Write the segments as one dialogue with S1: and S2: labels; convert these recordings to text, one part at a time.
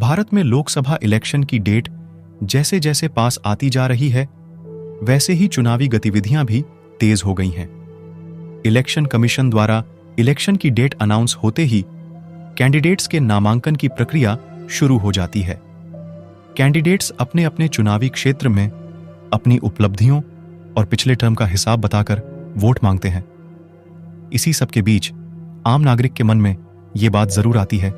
S1: भारत में लोकसभा इलेक्शन की डेट जैसे जैसे पास आती जा रही है, वैसे ही चुनावी गतिविधियां भी तेज हो गई हैं। इलेक्शन कमीशन द्वारा इलेक्शन की डेट अनाउंस होते ही कैंडिडेट्स के नामांकन की प्रक्रिया शुरू हो जाती है। कैंडिडेट्स अपने अपने चुनावी क्षेत्र में अपनी उपलब्धियों और पिछले टर्म का हिसाब बताकर वोट मांगते हैं। इसी सब के बीच आम नागरिक के मन में ये बात जरूर आती है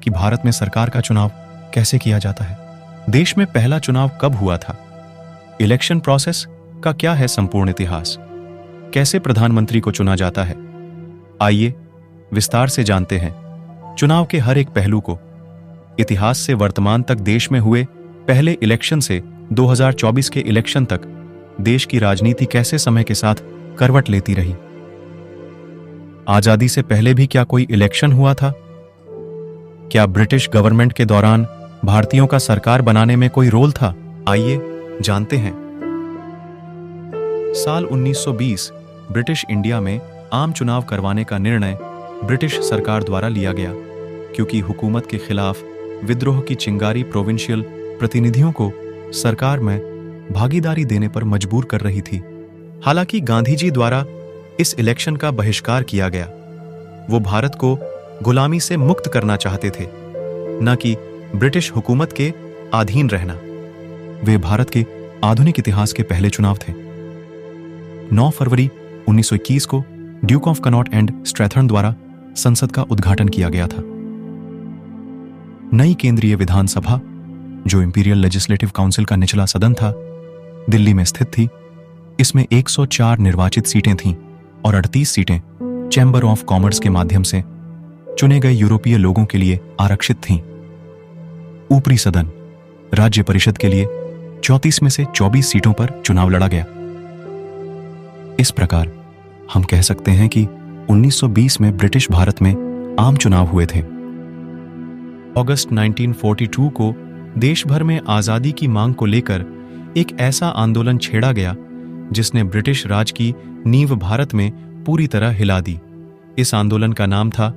S1: कि भारत में सरकार का चुनाव कैसे किया जाता है। देश में पहला चुनाव कब हुआ था? इलेक्शन प्रोसेस का क्या है संपूर्ण इतिहास? कैसे प्रधानमंत्री को चुना जाता है? आइए विस्तार से जानते हैं चुनाव के हर एक पहलू को। इतिहास से वर्तमान तक देश में हुए पहले इलेक्शन से 2024 के इलेक्शन तक देश की राजनीति कैसे समय के साथ करवट लेती रही। आजादी से पहले भी क्या कोई इलेक्शन हुआ था? क्या ब्रिटिश गवर्नमेंट के दौरान भारतीयों का सरकार बनाने में कोई रोल था? आइए जानते हैं। साल 1920 ब्रिटिश इंडिया में आम चुनाव करवाने का निर्णय ब्रिटिश सरकार द्वारा लिया गया, क्योंकि हुकूमत के खिलाफ विद्रोह की चिंगारी प्रोविंशियल प्रतिनिधियों को सरकार में भागीदारी देने पर मजबूर कर रही थी। हालांकि गांधी जी द्वारा इस इलेक्शन का बहिष्कार किया गया। वो भारत को गुलामी से मुक्त करना चाहते थे, न कि ब्रिटिश हुकूमत के अधीन रहना। वे भारत के आधुनिक इतिहास के पहले चुनाव थे। 9 फरवरी 1921 को ड्यूक ऑफ कनॉट एंड स्ट्रैथर्न द्वारा संसद का उद्घाटन किया गया था। नई केंद्रीय विधानसभा, जो इंपीरियल लेजिस्लेटिव काउंसिल का निचला सदन था, दिल्ली में स्थित थी। इसमें 104 निर्वाचित सीटें थीं और 38 सीटें चैम्बर ऑफ कॉमर्स के माध्यम से चुने गए यूरोपीय लोगों के लिए आरक्षित थीं। ऊपरी सदन राज्य परिषद के लिए 34 में से 24 सीटों पर चुनाव लड़ा गया। इस प्रकार हम कह सकते हैं कि 1920 में ब्रिटिश भारत में आम चुनाव हुए थे। अगस्त 1942 को देश भर में आजादी की मांग को लेकर एक ऐसा आंदोलन छेड़ा गया जिसने ब्रिटिश राज की नींव भारत में पूरी तरह हिला दी। इस आंदोलन का नाम था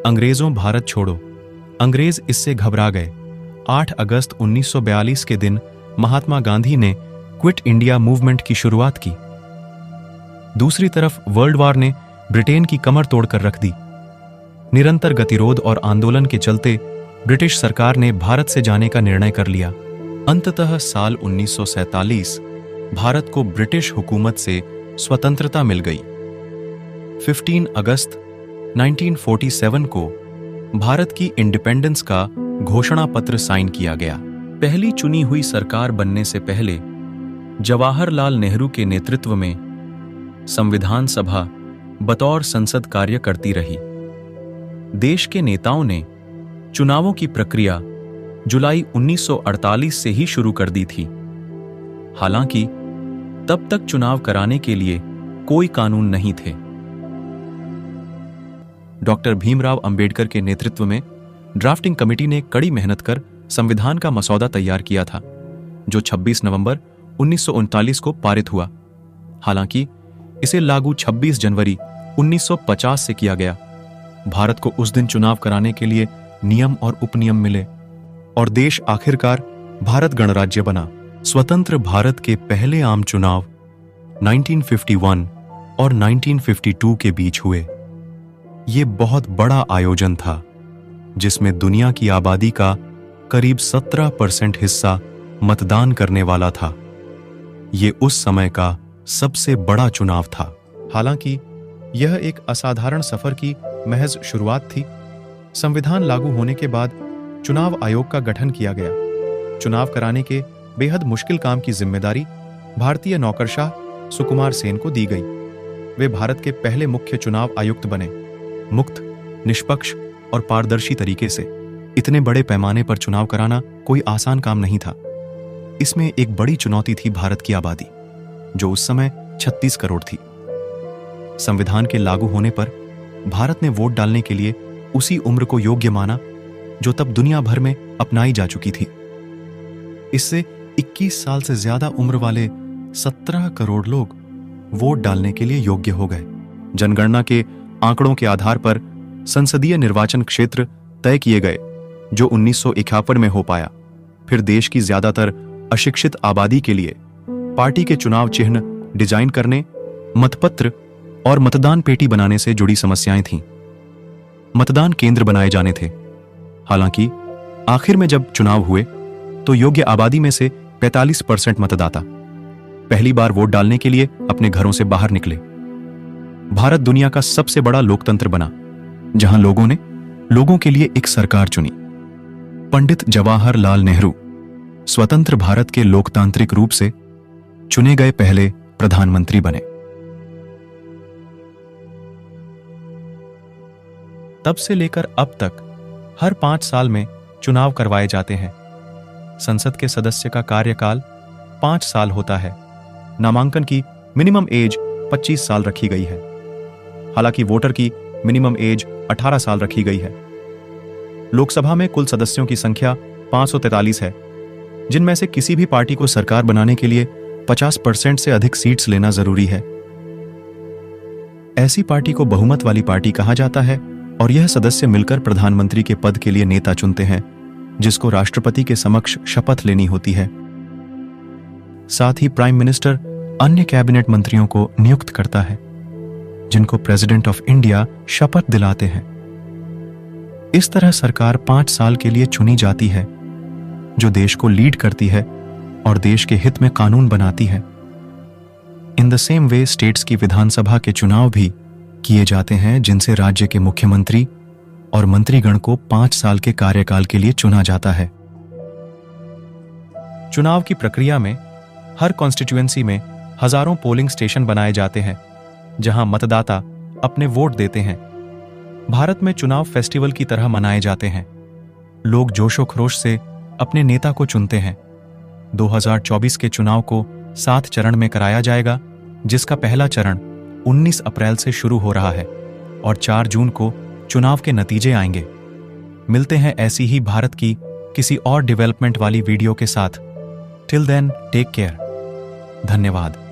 S1: अंग्रेजों भारत छोड़ो। अंग्रेज इससे घबरा गए। 8 अगस्त 1942 के दिन महात्मा गांधी ने क्विट इंडिया मूवमेंट की शुरुआत की। दूसरी तरफ वर्ल्ड वॉर ने ब्रिटेन की कमर तोड़कर रख दी। निरंतर गतिरोध और आंदोलन के चलते ब्रिटिश सरकार ने भारत से जाने का निर्णय कर लिया। अंततः साल 1947 भारत को ब्रिटिश हुकूमत से स्वतंत्रता मिल गई। 15 अगस्त 1947 को भारत की इंडिपेंडेंस का घोषणा पत्र साइन किया गया। पहली चुनी हुई सरकार बनने से पहले जवाहरलाल नेहरू के नेतृत्व में संविधान सभा बतौर संसद कार्य करती रही। देश के नेताओं ने चुनावों की प्रक्रिया जुलाई 1948 से ही शुरू कर दी थी। हालांकि तब तक चुनाव कराने के लिए कोई कानून नहीं थे। डॉक्टर भीमराव अंबेडकर के नेतृत्व में ड्राफ्टिंग कमेटी ने कड़ी मेहनत कर संविधान का मसौदा तैयार किया था, जो 26 नवंबर 1939 को पारित हुआ। हालांकि इसे लागू 26 जनवरी 1950 से किया गया। भारत को उस दिन चुनाव कराने के लिए नियम और उपनियम मिले और देश आखिरकार भारत गणराज्य बना। स्वतंत्र भारत के पहले आम चुनाव 1951 और 1952 के बीच हुए। ये बहुत बड़ा आयोजन था, जिसमें दुनिया की आबादी का करीब 17% हिस्सा मतदान करने वाला था। ये उस समय का सबसे बड़ा चुनाव था। हालांकि यह एक असाधारण सफर की महज शुरुआत थी। संविधान लागू होने के बाद चुनाव आयोग का गठन किया गया। चुनाव कराने के बेहद मुश्किल काम की जिम्मेदारी भारतीय नौकरशाह सुकुमार सेन को दी गई। वे भारत के पहले मुख्य चुनाव आयुक्त बने। मुक्त, निष्पक्ष और पारदर्शी तरीके से इतने बड़े पैमाने पर चुनाव कराना कोई आसान काम नहीं था। इसमें एक बड़ी चुनौती थी भारत की आबादी, जो उस समय 36 करोड़ थी। संविधान के लागू होने पर भारत ने वोट डालने के लिए उसी उम्र को योग्य माना जो तब दुनिया भर में अपनाई जा चुकी थी। इससे 21 साल से ज्यादा उम्र वाले 17 करोड़ लोग वोट डालने के लिए योग्य हो गए। जनगणना के आंकड़ों के आधार पर संसदीय निर्वाचन क्षेत्र तय किए गए। जो 1951 में हो पाया। फिर देश की ज्यादातर अशिक्षित आबादी के लिए पार्टी के चुनाव चिन्ह डिजाइन करने, मतपत्र और मतदान पेटी बनाने से जुड़ी समस्याएं थीं। मतदान केंद्र बनाए जाने थे। हालांकि आखिर में जब चुनाव हुए तो योग्य आबादी में से 45% मतदाता पहली बार वोट डालने के लिए अपने घरों से बाहर निकले। भारत दुनिया का सबसे बड़ा लोकतंत्र बना, जहां लोगों ने लोगों के लिए एक सरकार चुनी। पंडित जवाहरलाल नेहरू स्वतंत्र भारत के लोकतांत्रिक रूप से चुने गए पहले प्रधानमंत्री बने। तब से लेकर अब तक हर 5 साल में चुनाव करवाए जाते हैं। संसद के सदस्य का कार्यकाल 5 साल होता है। नामांकन की मिनिमम एज 25 साल रखी गई है। हालांकि वोटर की मिनिमम एज 18 साल रखी गई है। लोकसभा में कुल सदस्यों की संख्या 543 है, जिनमें से किसी भी पार्टी को सरकार बनाने के लिए 50% से अधिक सीट्स लेना जरूरी है। ऐसी पार्टी को बहुमत वाली पार्टी कहा जाता है और यह सदस्य मिलकर प्रधानमंत्री के पद के लिए नेता चुनते हैं, जिसको राष्ट्रपति के समक्ष शपथ लेनी होती है। साथ ही प्राइम मिनिस्टर अन्य कैबिनेट मंत्रियों को नियुक्त करता है, जिनको प्रेसिडेंट ऑफ इंडिया शपथ दिलाते हैं। इस तरह सरकार 5 साल के लिए चुनी जाती है, जो देश को लीड करती है और देश के हित में कानून बनाती है। In the same way states की विधानसभा के चुनाव भी किए जाते हैं, जिनसे राज्य के मुख्यमंत्री और मंत्रीगण को 5 साल के कार्यकाल के लिए चुना जाता है। चुनाव की प्रक्रिया में हर कॉन्स्टिट्यूएंसी में हजारों पोलिंग स्टेशन बनाए जाते हैं, जहां मतदाता अपने वोट देते हैं। भारत में चुनाव फेस्टिवल की तरह मनाए जाते हैं। लोग जोशो खरोश से अपने नेता को चुनते हैं। 2024 के चुनाव को 7 चरण में कराया जाएगा, जिसका पहला चरण 19 अप्रैल से शुरू हो रहा है और 4 जून को चुनाव के नतीजे आएंगे। मिलते हैं ऐसी ही भारत की किसी और डेवलपमेंट वाली वीडियो के साथ। Till then take care. धन्यवाद।